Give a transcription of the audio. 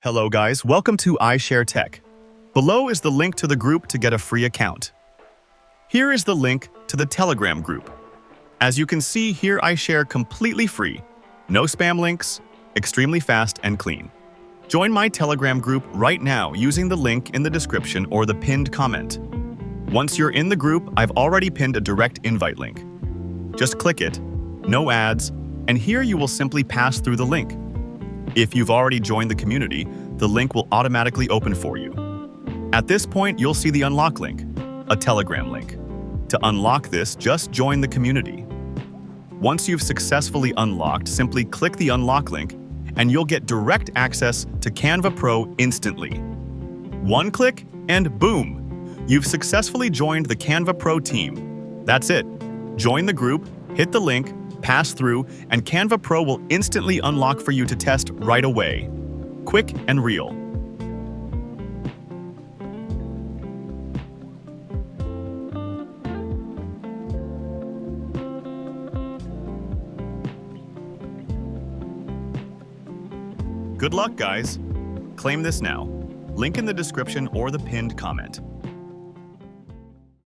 Hello guys, welcome to iShare Tech. Below is the link to the group to get a free account. Here is the link to the Telegram group. As you can see here, I share completely free. No spam links, extremely fast and clean. Join my Telegram group right now using the link in the description or the pinned comment. Once you're in the group, I've already pinned a direct invite link. Just click it, no ads, and here you will simply pass through the link. If you've already joined the community, the link will automatically open for you. At this point, you'll see the unlock link, a Telegram link. To unlock this, just join the community. Once you've successfully unlocked, simply click the unlock link and you'll get direct access to Canva Pro instantly. One click and boom! You've successfully joined the Canva Pro team. That's it. Join the group, hit the link, pass through, and Canva Pro will instantly unlock for you to test right away. Quick and real. Good luck, guys. Claim this now. Link in the description or the pinned comment.